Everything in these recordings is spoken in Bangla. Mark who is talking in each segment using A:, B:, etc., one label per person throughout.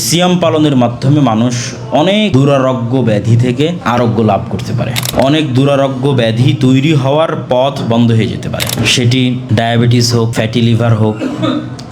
A: সিয়াম পালনের মাধ্যমে মানুষ অনেক দুরারোগ্য ব্যাধি থেকে আরোগ্য লাভ করতে পারে। অনেক দুরারোগ্য ব্যাধি তৈরি হওয়ার পথ বন্ধ হয়ে যেতে পারে, সেটি ডায়াবেটিস হোক, ফ্যাটি লিভার হোক,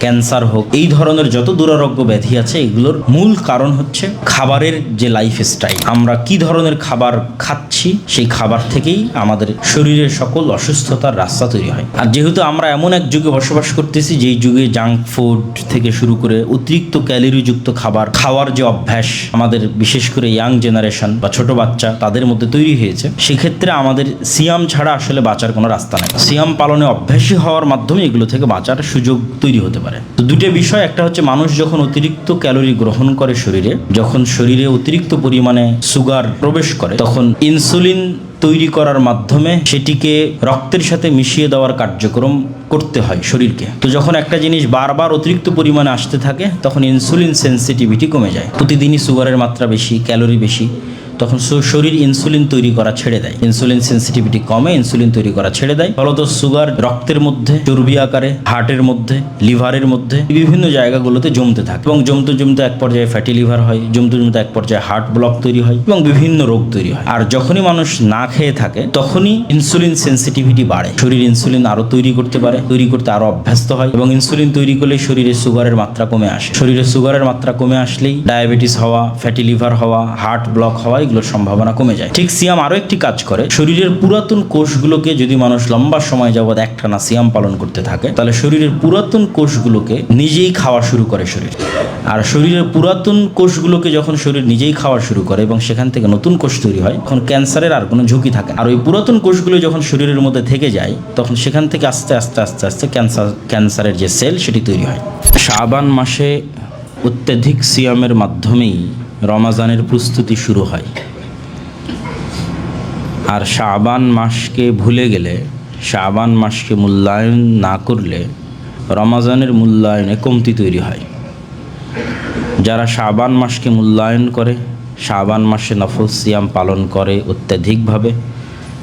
A: ক্যান্সার হোক। এই ধরনের যত দুরারোগ্য ব্যাধি আছে এগুলোর মূল কারণ হচ্ছে খাবারের যে লাইফস্টাইল। আমরা কি ধরনের খাবার খাচ্ছি, সেই খাবার থেকেই আমাদের শরীরের সকল অসুস্থতার রাস্তা তৈরি হয়। আর যেহেতু আমরা এমন এক যুগে বসবাস করতেছি যেই যুগে জাঙ্ক ফুড থেকে শুরু করে অতিরিক্ত ক্যালোরিযুক্ত খাবার খাওয়ার যে অভ্যাস আমাদের বিশেষ করে ইয়াং জেনারেশন বা ছোট বাচ্চা তাদের মধ্যে তৈরি হয়েছে, সেক্ষেত্রে আমাদের সিয়াম ছাড়া আসলে বাঁচার কোনো রাস্তা নেই। সিয়াম পালনে অভ্যাসী হওয়ার মাধ্যমে এগুলো থেকে বাঁচার সুযোগ তৈরি হতে পারে। তো দুটো বিষয়, একটা হচ্ছে মানুষ যখন অতিরিক্ত ক্যালোরি গ্রহণ করে শরীরে, যখন শরীরে অতিরিক্ত পরিমাণে সুগার প্রবেশ করে, তখন ইনসুলিন তৈরি করার মাধ্যমে সেটিকে রক্তের সাথে মিশিয়ে দেওয়ার কার্যক্রম করতে হয় শরীরকে। তো যখন একটা জিনিস বারবার অতিরিক্ত পরিমাণে আসতে থাকে তখন ইনসুলিন সেন্সিটিভিটি কমে যায়। প্রতিদিনই সুগারের মাত্রা বেশি, ক্যালোরি বেশি, তখন শরীর ইনসুলিন তৈরি করা ছেড়ে দেয়। ইনসুলিন সেন্সিটিভিটি কমে, ইনসুলিন তৈরি করা ছেড়ে দেয়। ফলত সুগার রক্তের মধ্যে চর্বি আকারে, হার্টের মধ্যে, লিভারের মধ্যে, বিভিন্ন জায়গাগুলোতে জমতে থাকে এবং জমতে জমতে এক পর্যায়ে ফ্যাটি লিভার হয়, জমতে জমতে এক পর্যায়ে হার্ট ব্লক তৈরি হয় এবং বিভিন্ন রোগ তৈরি হয়। আর যখনই মানুষ না খেয়ে থাকে তখনই ইনসুলিন সেন্সিটিভিটি বাড়ে, শরীর ইনসুলিন আরো তৈরি করতে পারে, তৈরি করতে আরো অভ্যস্ত হয় এবং ইনসুলিন তৈরি করলে শরীরে সুগারের মাত্রা কমে আসে। শরীরে সুগারের মাত্রা কমে আসলেই ডায়াবেটিস হওয়া, ফ্যাটি লিভার হওয়া, হার্ট ব্লক হওয়া, এগুলোর সম্ভাবনা কমে যায়। ঠিক সিয়াম আরো একটি কাজ করে, শরীরের পুরাতন কোষগুলোকে যদি মানুষ লম্বা সময় যাবৎ একটানা সিয়াম পালন করতে থাকে তাহলে শরীরের পুরাতন কোষগুলোকে নিজেই খাওয়া শুরু করে শরীর। আর শরীরের পুরাতন কোষগুলোকে যখন শরীর নিজেই খাওয়া শুরু করে এবং সেখান থেকে নতুন কোষ তৈরি হয়, তখন ক্যান্সারের আর কোনো ঝুঁকি থাকে। আর ওই পুরাতন কোষগুলো যখন শরীরের মধ্যে থেকে যায় তখন সেখান থেকে আস্তে আস্তে আস্তে আস্তে ক্যান্সারের যে সেল সেটি তৈরি হয়। শাবান মাসে অত্যধিক সিয়ামের মাধ্যমেই রমাজানের প্রস্তুতি শুরু হয়। আর শাবান মাসকে ভুলে গেলে, শাবান মাসকে মূল্যায়ন না করলে রমাজানের মূল্যায়নে কমতি তৈরি হয়। যারা শাবান মাসকে মূল্যায়ন করে, শাবান মাসে নফল সিয়াম পালন করে অত্যাধিকভাবে,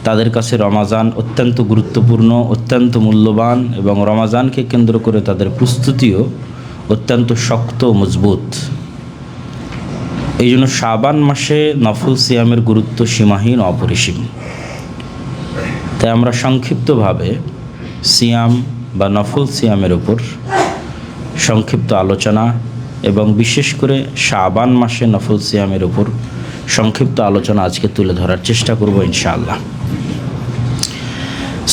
A: তাদের কাছে রমাজান অত্যন্ত গুরুত্বপূর্ণ, অত্যন্ত মূল্যবান এবং রমাজানকে কেন্দ্র করে তাদের প্রস্তুতিও অত্যন্ত শক্ত ও মজবুত। এই জন্য শাবান মাসে নফল সিয়ামের গুরুত্ব সীমাহীন, অপরিসীম। তাই আমরা সংক্ষিপ্তভাবে সিয়াম বা নফল সিয়ামের উপর সংক্ষিপ্ত আলোচনা এবং বিশেষ করে শাবান মাসে নফল সিয়ামের উপর সংক্ষিপ্ত আলোচনা আজকে তুলে ধরার চেষ্টা করব ইনশাআল্লাহ।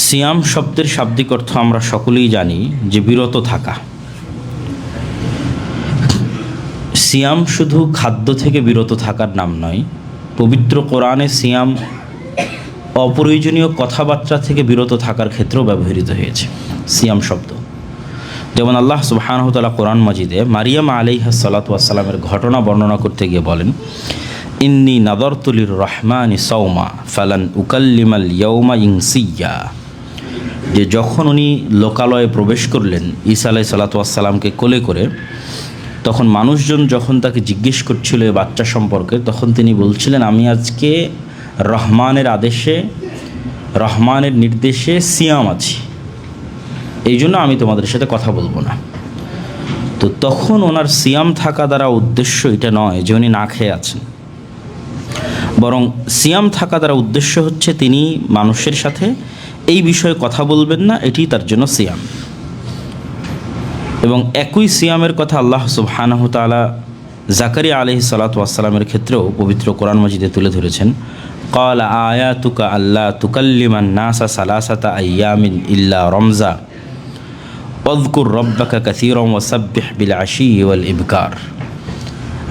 A: সিয়াম শব্দের শাব্দিক অর্থ আমরা সকলেই জানি যে বিরত থাকা। সিয়াম শুধু খাদ্য থেকে বিরত থাকার নাম নয়, পবিত্র কোরআনে সিয়াম অপ্রয়োজনীয় কথাবার্তা থেকে বিরত থাকার ক্ষেত্রেও ব্যবহৃত হয়েছে সিয়াম শব্দ। যেমন আল্লাহ সুবহানাহু ওয়া তাআলা কোরআন মাজিদে মারিয়াম আলাইহিস সালাতু ওয়াস সালামের ঘটনা বর্ণনা করতে গিয়ে বলেন, ইন্নী নাযারতু লির রহমানি সাওমা ফালান উকাল্লিমাল ইয়াওমা ইনসিয়্যা। যে যখন উনি লোকালয়ে প্রবেশ করলেন ঈসা আলাইহিস সালাতু ওয়াস সালামকে কোলে করে, তখন মানুষজন যখন তাকে জিজ্ঞেস করছিল এই বাচ্চা সম্পর্কে, তখন তিনি বলছিলেন, আমি আজকে রহমানের আদেশে, রহমানের নির্দেশে সিয়াম আছি, এই জন্য আমি তোমাদের সাথে কথা বলবো না। তো তখন ওনার সিয়াম থাকা দ্বারা উদ্দেশ্য এটা নয় যে উনি না খেয়ে আছেন, বরং সিয়াম থাকা দ্বারা উদ্দেশ্য হচ্ছে তিনি মানুষের সাথে এই বিষয়ে কথা বলবেন না, এটি তার জন্য সিয়াম। এবং একই সিয়ামের কথা আল্লাহ সুবহানাহু ওয়া তাআলা জাকারিয়া আলাইহিস সালাতু ওয়াস সালামের ক্ষেত্রেও পবিত্র কোরআন মাজিদে তুলে ধরেছেন। ক্বালা আয়াতুকা আল্লা তুকাল্লিমান নাসা সালাসাতা আইয়ামিন ইল্লা রমজা ওয়াযকুর রাব্বাকা কাসীরান ওয়াসাব্বিহ বিল আশিয়্যি ওয়াল ইবকার।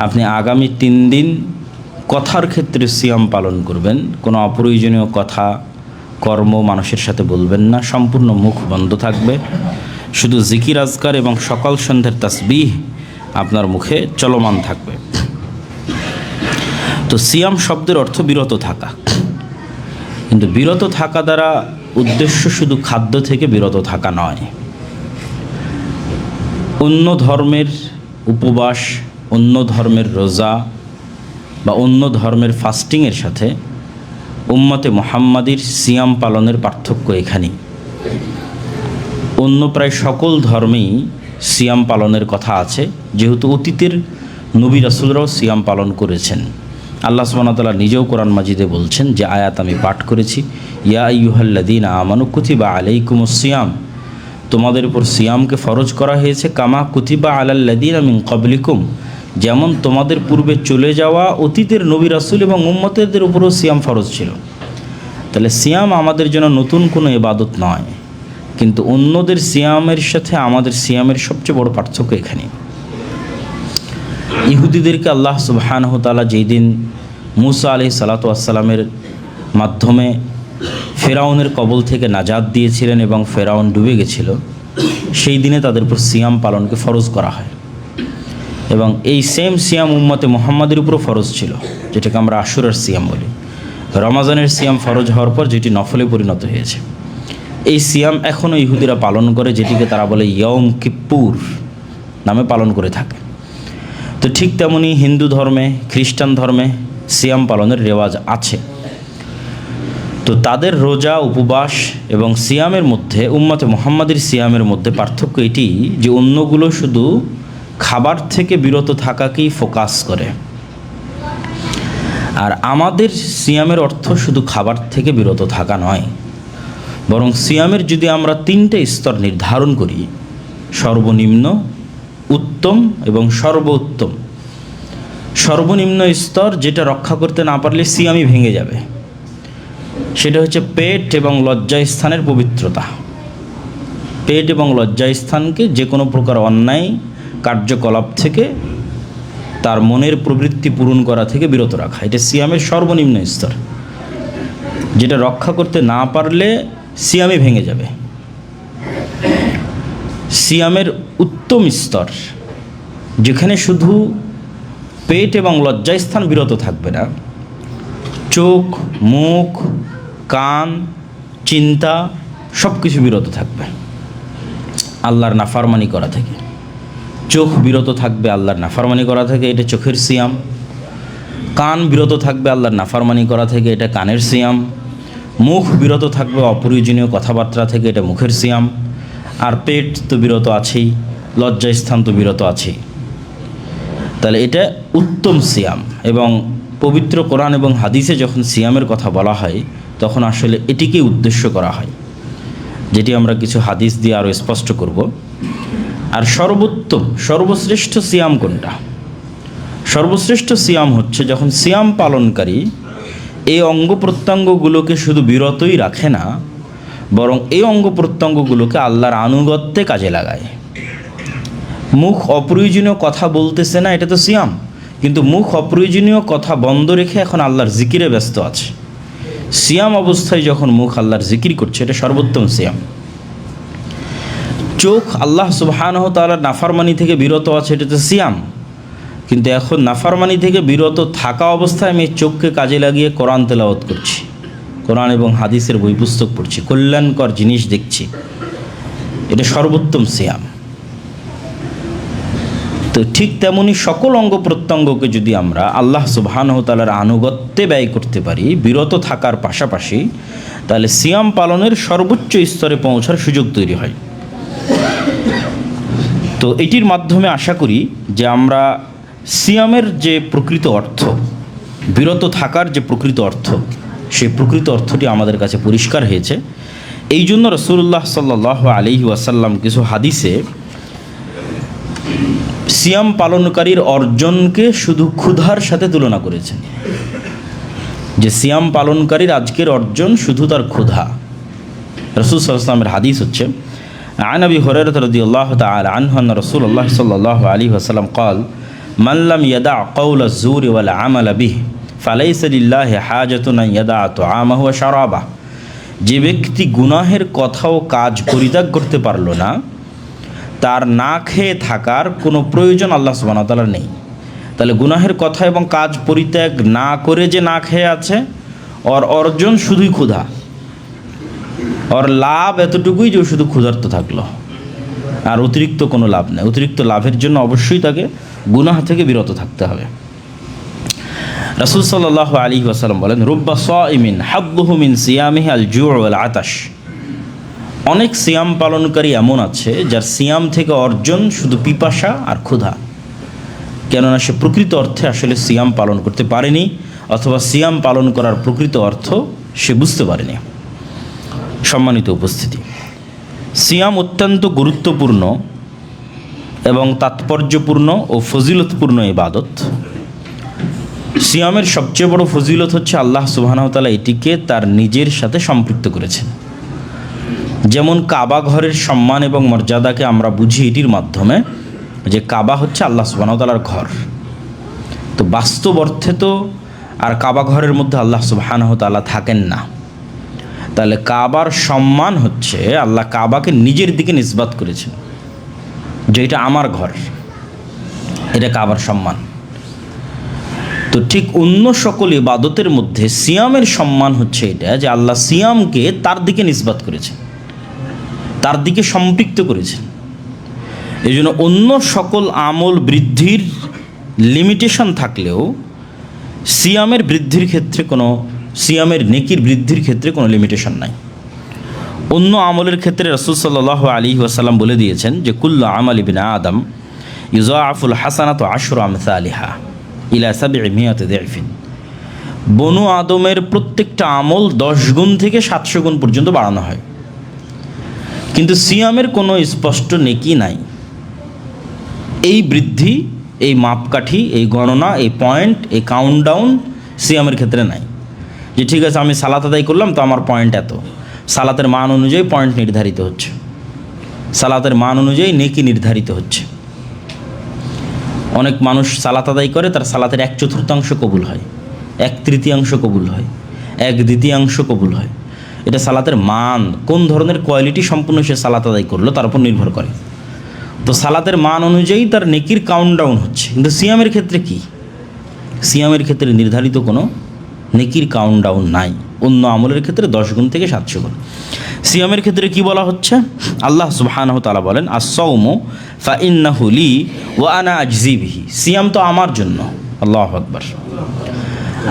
A: আপনি আগামী 3 দিন কথার ক্ষেত্রে সিয়াম পালন করবেন, কোনো অপ্রয়োজনীয় কথা কর্ম মানুষের সাথে বলবেন না, সম্পূর্ণ মুখ বন্ধ থাকবে, শুধু জিকির আজকার এবং সকাল সন্ধ্যার তাসবিহ আপনার মুখে চলমান থাকবে। তো সিয়াম শব্দের অর্থ বিরত থাকা, কিন্তু বিরত থাকা দ্বারা উদ্দেশ্য শুধু খাদ্য থেকে বিরত থাকা নয়। অন্য ধর্মের উপবাস, অন্য ধর্মের রোজা বা অন্য ধর্মের ফাস্টিংয়ের সাথে উম্মতে মুহাম্মাদির সিয়াম পালনের পার্থক্য এখানেই। অন্য প্রায় সকল ধর্মেই সিয়াম পালনের কথা আছে, যেহেতু অতীতের নবী রাসূলরাও সিয়াম পালন করেছেন। আল্লাহ সুবহানাহু ওয়া তাআলা নিজেও কোরআন মাজিদে বলছেন, যে আয়াত আমি পাঠ করেছি, ইয়া আইয়ুহাল্লাযীনা আমানু কুতিবা আলাইকুমুস সিয়াম, তোমাদের উপর সিয়ামকে ফরজ করা হয়েছে, কামা কুতিবা আলাল্লাযীনা মিন ক্বাবলিকুম, যেমন তোমাদের পূর্বে চলে যাওয়া অতীতের নবী রাসূল এবং উম্মতদের উপরও সিয়াম ফরজ ছিল। তাহলে সিয়াম আমাদের জন্য নতুন কোনো ইবাদত নয়, কিন্তু অন্যদের সিয়ামের সাথে আমাদের সিয়ামের সবচেয়ে বড় পার্থক্য এখানে। ইহুদিদেরকে আল্লাহ সুবহানাহু ওয়া তাআলা যেই দিন মূসা আলাইহিস সালাতু ওয়াস সালামের মাধ্যমে ফেরাউনের কবল থেকে নাজাত দিয়েছিলেন এবং ফেরাউন ডুবে গেছিল, সেই দিনে তাদের উপর সিয়াম পালনকে ফরজ করা হয়। এবং এই সেম সিয়াম উম্মতে মুহাম্মাদের উপরও ফরজ ছিল, যেটাকে আমরা আশুরার সিয়াম বলি। রমাজানের সিয়াম ফরজ হওয়ার পর যেটি নফলে পরিণত হয়েছে, এই সিয়াম এখনও ইহুদিরা পালন করে, যেটিকে তারা বলে ইয়ম কিপ্পুর নামে পালন করে থাকে। তো ঠিক তেমনি হিন্দু ধর্মে, খ্রিস্টান ধর্মে সিয়াম পালনের রেওয়াজ আছে। তো তাদের রোজা, উপবাস এবং সিয়ামের মধ্যে, উম্মতে মুহাম্মাদের সিয়ামের মধ্যে পার্থক্য এটি যে অন্যগুলো শুধু খাবার থেকে বিরত থাকাকেই ফোকাস করে, আর আমাদের সিয়ামের অর্থ শুধু খাবার থেকে বিরত থাকা নয়, বরং সিয়ামের যদি আমরা 3টে স্তর নির্ধারণ করি, সর্বনিম্ন, উত্তম এবং সর্বোত্তম। সর্বনিম্ন স্তর, যেটা রক্ষা করতে না পারলে সিয়ামই ভেঙে যাবে, সেটা হচ্ছে পেট এবং লজ্জাস্থানের পবিত্রতা। পেট এবং লজ্জাস্থানকে যে কোনো প্রকার অন্যায় কার্যকলাপ থেকে, তার মনের প্রবৃত্তি পূরণ করা থেকে বিরত রাখা, এটা সিয়ামের সর্বনিম্ন স্তর, যেটা রক্ষা করতে না পারলে সিয়ামই ভেঙে যাবে। সিয়ামের উত্তম স্তর, যেখানে শুধু পেট এবং লজ্জাস্থান বিরত থাকবে না, চোখ, মুখ, কান, চিন্তা সব কিছু বিরত থাকবে আল্লাহর নাফরমানি করা থেকে। চোখ বিরত থাকবে আল্লাহর নাফরমানি করা থেকে, এটা চোখের সিয়াম। কান বিরত থাকবে আল্লাহর নাফরমানি করা থেকে, এটা কানের সিয়াম। মুখ বিরত থাকবে অপ্রয়োজনীয় কথাবার্তা থেকে, এটা মুখের সিয়াম। আর পেট তো বিরত আছেই, লজ্জাস্থান তো বিরত আছেই। তাহলে এটা উত্তম সিয়াম। এবং পবিত্র কোরআন এবং হাদিসে যখন সিয়ামের কথা বলা হয়, তখন আসলে এটিকেই উদ্দেশ্য করা হয়, যেটি আমরা কিছু হাদিস দিয়ে আরও স্পষ্ট করব। আর সর্বোত্তম, সর্বশ্রেষ্ঠ সিয়াম কোনটা? সর্বশ্রেষ্ঠ সিয়াম হচ্ছে যখন সিয়াম পালনকারী এই অঙ্গ প্রত্যঙ্গগুলোকে শুধু বিরতই রাখে না, বরং এই অঙ্গ প্রত্যঙ্গগুলোকে আল্লাহর আনুগত্যে কাজে লাগায়। মুখ অপ্রয়োজনীয় কথা বলতেছে না, এটা তো সিয়াম, কিন্তু মুখ অপ্রয়োজনীয় কথা বন্ধ রেখে এখন আল্লাহর জিকিরে ব্যস্ত আছে। সিয়াম অবস্থায় যখন মুখ আল্লাহর জিকির করছে, এটা সর্বোত্তম সিয়াম। চোখ আল্লাহ সুবহানাহু ওয়া তাআলার নাফরমানি থেকে বিরত আছে, এটা তো সিয়াম, কিন্তু এখন নাফরমানি থেকে বিরত থাকা অবস্থায় আমি চোখকে কাজে লাগিয়ে কোরআন তেলাওয়াত করছি, কোরআন এবং হাদিসের বই পুস্তক পড়ছি, কল্যাণকর জিনিস দেখছি, এটা সর্বোত্তম সিয়াম। তো ঠিক তেমনি সকল অঙ্গ প্রত্যঙ্গকে যদি আমরা আল্লাহ সুবহানাহু ওয়া তাআলার আনুগত্যে ব্যয় করতে পারি, বিরত থাকার পাশাপাশি, তাহলে সিয়াম পালনের সর্বোচ্চ স্তরে পৌঁছার সুযোগ তৈরি হয়। তো এটির মাধ্যমে আশা করি যে আমরা সিয়ামের যে প্রকৃত অর্থ, বিরত থাকার যে প্রকৃত অর্থ, সেই প্রকৃত অর্থটি আমাদের কাছে পরিষ্কার হয়েছে। এই জন্য রাসূলুল্লাহ সাল্লাল্লাহু আলাইহি ওয়াসাল্লাম কিছু হাদিসে সিয়াম পালনকারীর অর্জনকে শুধু ক্ষুধার সাথে তুলনা করেছেন, যে সিয়াম পালনকারীর আজকের অর্জন শুধু তার ক্ষুধা। রাসূল সাল্লাল্লাহু আলাইহি ওয়াসাল্লামের হাদিস হচ্ছে, عن أبي هريرة رضي الله تعالى عنه أن رسول الله صلى الله عليه وسلم قال من لم يدع قول الزور والعمل به فليس لله حاجة أن يدع طعامه وشرابه। যে ব্যক্তি গুনাহের কথা ও কাজ পরিত্যাগ করতে পারলো না, তার না খেয়ে থাকার কোনো প্রয়োজন আল্লাহ সুবহানাহু ওয়া তাআলার নেই। তাহলে গুনাহের কথা এবং কাজ পরিত্যাগ না করে যে না খেয়ে আছে, ওর অর্জন শুধুই ক্ষুধা, ওর লাভ এতটুকুই যে শুধু ক্ষুধার্ত থাকলো, আর অতিরিক্ত কোনো লাভ নেই। অতিরিক্ত লাভের জন্য অবশ্যই তাকে গুনাহ থেকে বিরত থাকতে হবে। রাসূল সাল্লাল্লাহু আলাইহি ওয়াসাল্লাম বলেন, রুব্বা সাইমিন হাদ্দুহু মিন সিয়ামিহি আল জু' ওয়াল আতাশ। অনেক সিয়াম পালনকারী এমন আছে যার সিয়াম থেকে অর্জন শুধু পিপাসা আর ক্ষুধা। কেননা সে প্রকৃত অর্থে আসলে সিয়াম পালন করতে পারেনি, অথবা সিয়াম পালন করার প্রকৃত অর্থ সে বুঝতে পারেনি। সম্মানিত উপস্থিতি, সিয়াম অত্যন্ত গুরুত্বপূর্ণ এবং তাৎপর্যপূর্ণ ও ফজিলতপূর্ণ ইবাদত। সিয়ামের সবচেয়ে বড় ফজিলত হচ্ছে আল্লাহ সুবহানাহু ওয়া তাআলা এটিকে তার নিজের সাথে সম্পৃক্ত করেছেন। যেমন কাবা ঘরের সম্মান এবং মর্যাদাকে আমরা বুঝি এটির মাধ্যমে যে কাবা হচ্ছে আল্লাহ সুবহানাহু ওয়া তাআলার ঘর। তো বাস্তব অর্থে তো আর কাবা ঘরের মধ্যে আল্লাহ সুবহানাহু ওয়া তাআলা থাকেন না। তাহলে কাবার সম্মান হচ্ছে আল্লাহ কাবাকে নিজের দিকে নিসবাত করেছেন, যে এটা আমার ঘর, এটা কাবার সম্মান। তো ঠিক অন্য সকল ইবাদতের মধ্যে সিয়ামের সম্মান হচ্ছে এটা যে আল্লাহ সিয়ামকে তার দিকে নিসবাত করেছেন, তার দিকে সম্পৃক্ত করেছেন। এই জন্য অন্য সকল আমল বৃদ্ধির লিমিটেশন থাকলেও সিয়ামের বৃদ্ধির ক্ষেত্রে সিয়ামের নেকির বৃদ্ধির ক্ষেত্রে কোনো লিমিটেশন নাই। অন্য আমলের ক্ষেত্রে রাসূল সাল্লাল্লাহু আলাইহি ওয়াসাল্লাম বলে দিয়েছেন যে কুল্লু আমালি বিনা আদম ইউযাআফুল হাসানাতু আশরু আমসালিহা ইলা 700 দিফিন। বনু আদমের প্রত্যেকটা আমল 10 গুণ থেকে 700 গুণ পর্যন্ত বাড়ানো হয়, কিন্তু সিয়ামের কোনো স্পষ্ট নেকি নাই। এই বৃদ্ধি, এই মাপকাঠি, এই গণনা, এই পয়েন্ট, এই কাউন্টডাউন সিয়ামের ক্ষেত্রে নাই যে ঠিক আছে আমি সালাত আদায় করলাম তো আমার পয়েন্ট এত। সালাতের মান অনুযায়ী পয়েন্ট নির্ধারিত হচ্ছে, সালাতের মান অনুযায়ী নেকি নির্ধারিত হচ্ছে। অনেক মানুষ সালাত আদায় করে, তার সালাতের 1/4 কবুল হয়, 1/3 কবুল হয়, 1/2 কবুল হয়। এটা সালাতের মান, কোন ধরনের কোয়ালিটি সম্পূর্ণ সে সালাত আদায় করলো তার উপর নির্ভর করে। তো সালাতের মান অনুযায়ী তার নেকির কাউন্টডাউন হচ্ছে। কিন্তু সিয়ামের ক্ষেত্রে কি? সিয়ামের ক্ষেত্রে নির্ধারিত কোনো নেকির কাউন্টডাউন নাই। অন্য আমলের ক্ষেত্রে 10 গুণ থেকে 700 গুণ। সিয়ামের ক্ষেত্রে কি বলা হচ্ছে? আল্লাহ সুবহানাহু ওয়া তাআলা বলেন আস-সাওমু ফাইন্নাহু লি ওয়া আনা আজজি বিহি। সিয়াম তো আমার জন্য, আল্লাহু আকবার,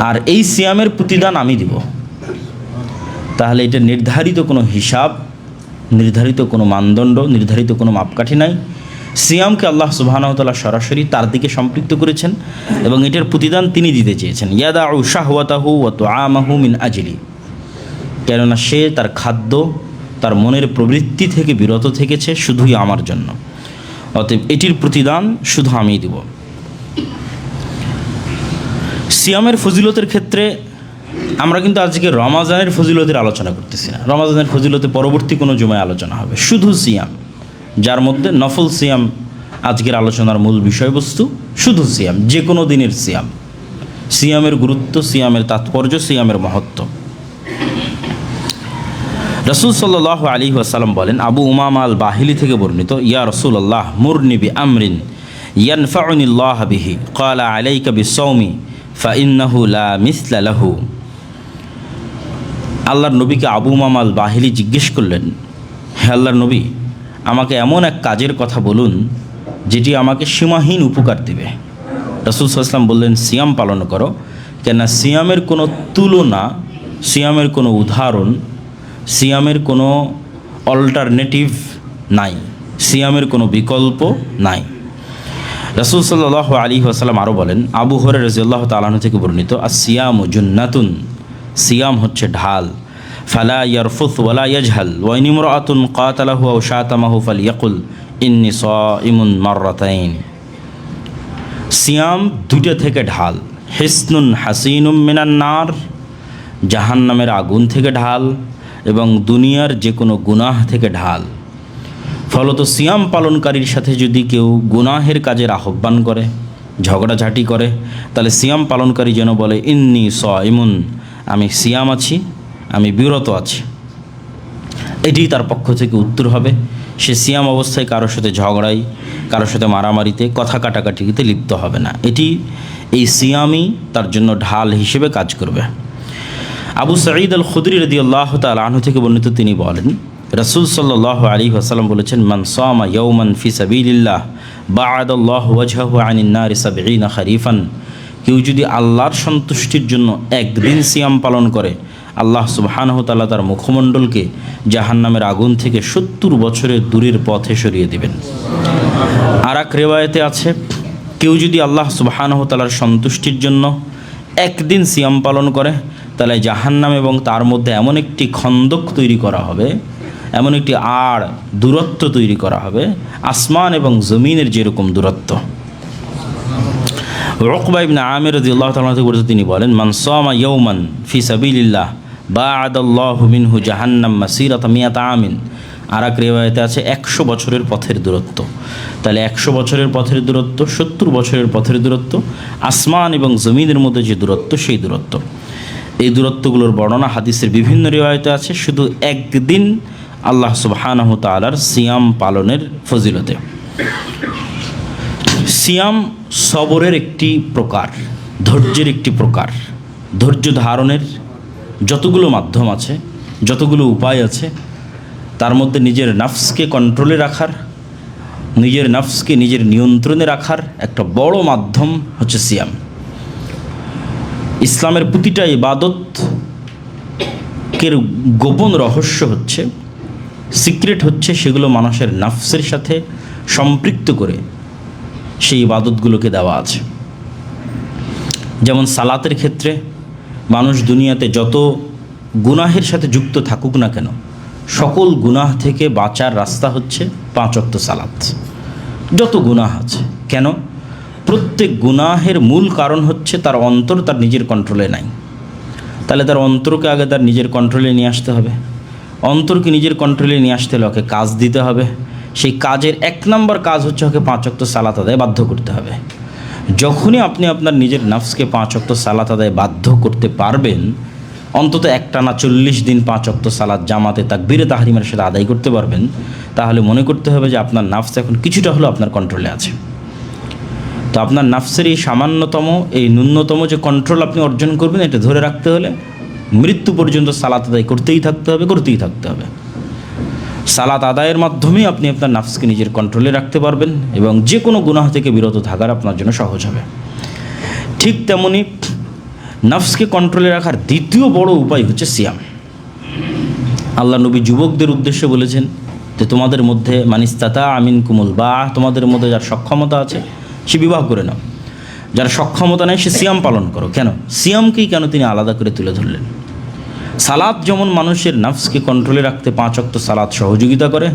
A: আর এই সিয়ামের প্রতিদান আমি দিব। তাহলে এটা নির্ধারিত কোনো হিসাব, নির্ধারিত কোনো মানদণ্ড, নির্ধারিত কোনো মাপকাঠি নাই। সিয়ামকে আল্লাহ সুবহানাহু ওয়া তাআলা সরাসরি তার দিকে সম্পৃক্ত করেছেন এবং এটার প্রতিদান তিনি দিতে চেয়েছেন। ইয়াদাউ শাহওয়াতাহু ওয়া তুআমাহু মিন আজলি, কেননা সে তার খাদ্য, তার মনের প্রবৃত্তি থেকে বিরত থেকেছে শুধুই আমার জন্য, অতএব এটির প্রতিদান শুধু আমিই দেব। সিয়ামের ফজিলতের ক্ষেত্রে আমরা কিন্তু আজকে রমাজানের ফজিলতের আলোচনা করতেছি না। রমাজানের ফজিলতে পরবর্তী কোনো জুমায় আলোচনা হবে। শুধু সিয়াম, যার মধ্যে নফল সিয়াম আজকের আলোচনার মূল বিষয়বস্তু। শুধু সিয়াম, যে কোনো দিনের সিয়াম, সিয়ামের গুরুত্ব, সিয়ামের তাৎপর্য, সিয়ামের মহত্ব। রাসূল সাল্লাল্লাহু আলাইহি ওয়াসাল্লাম বলেন, আবু উমামা আল বাহিলি থেকে বর্ণিত, ইয়া রাসূলুল্লাহ মুরনি বি আমরিন ইয়ানফাউনিল্লাহ বিহি ক্বালা আলাইকা বিস-সাওমি ফাইন্নাহু লা মিসলা লাহু। আল্লাহর নবীকে আবু উমামা আল বাহিলি জিজ্ঞেস করলেন, হে আল্লাহর নবী, আমাকে এমন এক কাজের কথা বলুন যেটি আমাকে সীমাহীন উপকার দেবে। রাসূল সাল্লাল্লাহু আলাইহি ওয়াসাল্লাম বললেন, সিয়াম পালন করো, কেননা সিয়ামের কোনো তুলনা, সিয়ামের কোনো উদাহরণ, সিয়ামের কোনো অল্টারনেটিভ নাই, সিয়ামের কোনো বিকল্প নাই। রাসূল সাল্লাল্লাহু আলাইহি ওয়াসাল্লাম আরও বলেন, আবু হুরায়রা রাদিয়াল্লাহু তাআলা আনহু থেকে বর্ণিত, আস-সিয়ামু জুন্নাতুন, সিয়াম হচ্ছে ঢাল। ফালা ইয়ারফুথ ওয়ালা ইয়াজহাল ওয়া ইন ইমরাআতুন কাতালাহু আও শাতামাহু ফালইয়াকুল ইন্নী সাইমুন মাররাতাইন। সিয়াম দুইটা থেকে ঢাল। হিসনুন হাসিনুম মিনান নার, জাহান্নামের আগুন থেকে ঢাল, এবং দুনিয়ার যে কোনো গুনাহ থেকে ঢাল। ফলত সিয়াম পালনকারীর সাথে যদি কেউ গুনাহের কাজের আহ্বান করে, ঝগড়াঝাটি করে, তাহলে সিয়াম পালনকারী যেন বলে, ইন্নী সাইমুন, আমি সিয়াম আছি, আমি বিরত আছি। এটি তার পক্ষ থেকে উত্তর হবে। সে সিয়াম অবস্থায় কারোর সাথে ঝগড়াই, কারোর সাথে মারামারিতে, কথা কাটাকাটিতে লিপ্ত হবে না। এই সিয়ামই তার জন্য ঢাল হিসেবে কাজ করবে। আবু সাঈদ আল খুদরি রাদিয়াল্লাহু তাআলা আনহু থেকে বর্ণিত, তিনি বলেন, রাসূল সাল্লাল্লাহু আলাইহি ওয়াসাল্লাম বলেছেন, মান সামা ইয়াওমান ফি সাবিলিল্লাহ বা'আদাল্লাহু ওয়াজহাহু আনিন নারি 70 খরিফান। কেউ যদি আল্লাহর সন্তুষ্টির জন্য একদিন সিয়াম পালন করে, আল্লাহ সুবহানাহু তাআলা তার মুখমণ্ডলকে জাহান্নামের আগুন থেকে 70 বছরের দূরের পথে সরিয়ে দেবেন। আর এক রিওয়ায়াতে আছে, কেউ যদি আল্লাহ সুবহানাহু ওয়া তাআলার সন্তুষ্টির জন্য একদিন সিয়াম পালন করে, তাহলে জাহান্নাম এবং তার মধ্যে এমন একটি খন্দক তৈরি করা হবে, এমন একটি দূরত্ব তৈরি করা হবে, আসমান এবং জমিনের যেরকম দূরত্ব। উকবা ইবনে আমির রাদিয়াল্লাহু তাআলা থেকে তিনি বলেন, মান সামা ইয়াওমান ফি সাবিলিল্লাহ বা'আদাল্লাহু মিনহু জাহান্নাম মাসিরাতা মিয়াতা আমিন। আর এক রিওয়ায়াতে আছে 100 বছরের পথের দূরত্ব। তাহলে 100 বছরের পথের দূরত্ব, 70 বছরের পথের দূরত্ব, আসমান এবং জমিনের মধ্যে যে দূরত্ব, সেই দূরত্ব। এই দূরত্বগুলোর বর্ণনা হাদিসের বিভিন্ন রিওয়ায়াতে আছে, শুধু একদিন আল্লাহ সুবহানাহু ওয়া তাআলার সিয়াম পালনের ফজিলতে। সিয়াম সবরের একটি প্রকার, ধৈর্যের একটি প্রকার। ধৈর্য ধারণের যতগুলো মাধ্যম আছে, যতগুলো উপায় আছে, তার মধ্যে নিজের নফসকে কন্ট্রোলে রাখার, নিজের নফসকে নিজের নিয়ন্ত্রণে রাখার একটা বড় মাধ্যম হচ্ছে সিয়াম। ইসলামের প্রতিটা ইবাদতের গোপন রহস্য হচ্ছে, সিক্রেট হচ্ছে, সেগুলো মানুষের নফসের সাথে সম্পৃক্ত করে সেই ইবাদতগুলোকে দেওয়া আছে। যেমন সালাতের ক্ষেত্রে মানুষ দুনিয়াতে যত গুনাহের সাথে যুক্ত থাকুক না কেন, সকল গুনাহ থেকে বাঁচার রাস্তা হচ্ছে 5 ওয়াক্ত সালাত। যত গুনাহ আছে, কেন? প্রত্যেক গুনাহের মূল কারণ হচ্ছে তার অন্তর তার নিজের কন্ট্রোলে নাই। তাহলে তার অন্তরকে আগে তার নিজের কন্ট্রোলে নিয়ে আসতে হবে। অন্তরকে নিজের কন্ট্রোলে নিয়ে আসতে হলে ওকে কাজ দিতে হবে। সেই কাজের 1 নম্বর কাজ হচ্ছে ওকে 5 ওয়াক্ত সালাত আদায় বাধ্য করতে হবে। যখনই আপনি আপনার নিজের নফসকে 5 ওয়াক্ত সালাত আদায় বাধ্য করতে পারবেন, অন্তত একটানা 40 দিন 5 ওয়াক্ত সালাত জামাতে তাকবীরে তাহরিমের সাথে আদায় করতে পারবেন, তাহলে মনে করতে হবে যে আপনার নফস এখন কিছুটা হলেও আপনার কন্ট্রোলে আছে। তো আপনার নফসের এই সামান্যতম, এই ন্যূনতম যে কন্ট্রোল আপনি অর্জন করবেন, এটা ধরে রাখতে হলে মৃত্যু পর্যন্ত সালাত আদায় করতেই থাকতে হবে। সালাত আদায়ের মাধ্যমেই আপনি আপনার নফসকে নিজের কন্ট্রোলে রাখতে পারবেন এবং যে কোনো গুনাহ থেকে বিরত থাকার আপনার জন্য সহজ হবে। ঠিক তেমনি নফসকে কন্ট্রোলে রাখার দ্বিতীয় বড় উপায় হচ্ছে সিয়াম। আল্লাহ নবী যুবকদের উদ্দেশ্যে বলেছেন যে তোমাদের মধ্যে মানিস্তাতা মিনকুমুল বাআহ, তোমাদের মধ্যে যার সক্ষমতা আছে সে বিবাহ করে নাও, যার সক্ষমতা নেই সে সিয়াম পালন করো। কেন? সিয়ামকেই কেন তিনি আলাদা করে তুলে ধরলেন? সালাত যেমন মানুষের নফসকে কন্ট্রোলে রাখতে 5 ওয়াক্ত সালাত সহযোগিতা করে,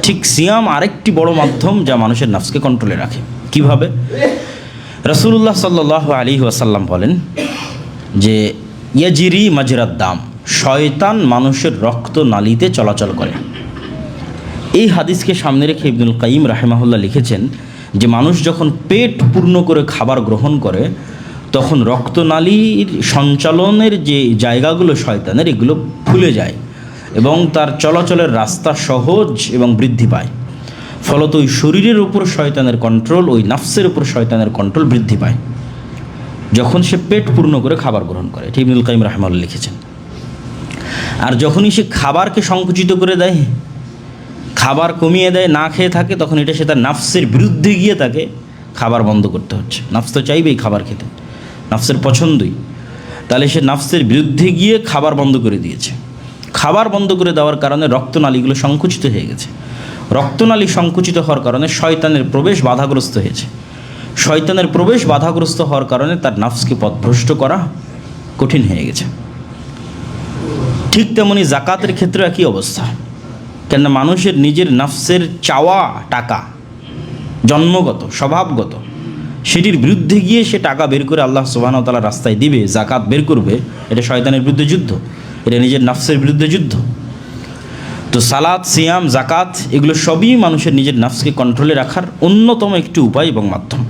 A: ঠিক সিয়াম আরেকটি বড় মাধ্যম যা মানুষের নফসকে কন্ট্রোলে রাখে। কিভাবে? রাসূলুল্লাহ সাল্লাল্লাহু আলাইহি ওয়াসাল্লাম বলেন যে ইয়াজিরি মাজরাদ দাম, শয়তান মানুষের রক্ত নালীতে চলাচল করে। এই হাদিসকে সামনে রেখে ইবনুল কাইয়িম রাহিমাহুল্লাহ লিখেছেন যে মানুষ যখন পেট পূর্ণ করে খাবার গ্রহণ করে, তখন রক্তনালীর সঞ্চালনের যে জায়গাগুলো শয়তানের, এগুলো খুলে যায় এবং তার চলাচলের রাস্তা সহজ এবং বৃদ্ধি পায়। ফলত ওই শরীরের উপর শয়তানের কন্ট্রোল, ওই নফসের উপর শয়তানের কন্ট্রোল বৃদ্ধি পায় যখন সে পেট পূর্ণ করে খাবার গ্রহণ করে। এটা ইবনুল কাইয়িম রাহিমাহুল্লাহ লিখেছেন। আর যখনই সে খাবারকে সংকুচিত করে দেয়, খাবার কমিয়ে দেয়, না খেয়ে থাকে, তখন এটা সে তার নফসের বিরুদ্ধে গিয়ে তাকে খাবার বন্ধ করতে হচ্ছে। নফস তো চাইবেই খাবার খেতে, নফসের পছন্দই। তাহলে সে নফসের বিরুদ্ধে গিয়ে খাবার বন্ধ করে দিয়েছে। খাবার বন্ধ করে দেওয়ার কারণে রক্তনালীগুলো সংকুচিত হয়ে গেছে। রক্তনালী সংকুচিত হওয়ার কারণে শয়তানের প্রবেশ বাধাগ্রস্ত হয়েছে। শয়তানের প্রবেশ বাধাগ্রস্ত হওয়ার কারণে তার নফসকে পথভ্রষ্ট করা কঠিন হয়ে গেছে। ঠিক তেমনি জাকাতের ক্ষেত্রে একই অবস্থা। কেননা মানুষের নিজের নফসের চাওয়া টাকা জন্মগত, স্বভাবগত, সেটির বিরুদ্ধে গিয়ে সে টাকা বের করে আল্লাহ সুবহানাহু ওয়া তাআলার রাস্তায় দিবে, জাকাত বের করবে, এটা শয়তানের বিরুদ্ধে যুদ্ধ, এটা নিজের নফসের বিরুদ্ধে যুদ্ধ। তো সালাত, সিয়াম, জাকাত এগুলো সবই মানুষের নিজের নফসকে কন্ট্রোলে রাখার অন্যতম একটি উপায় এবং মাধ্যম।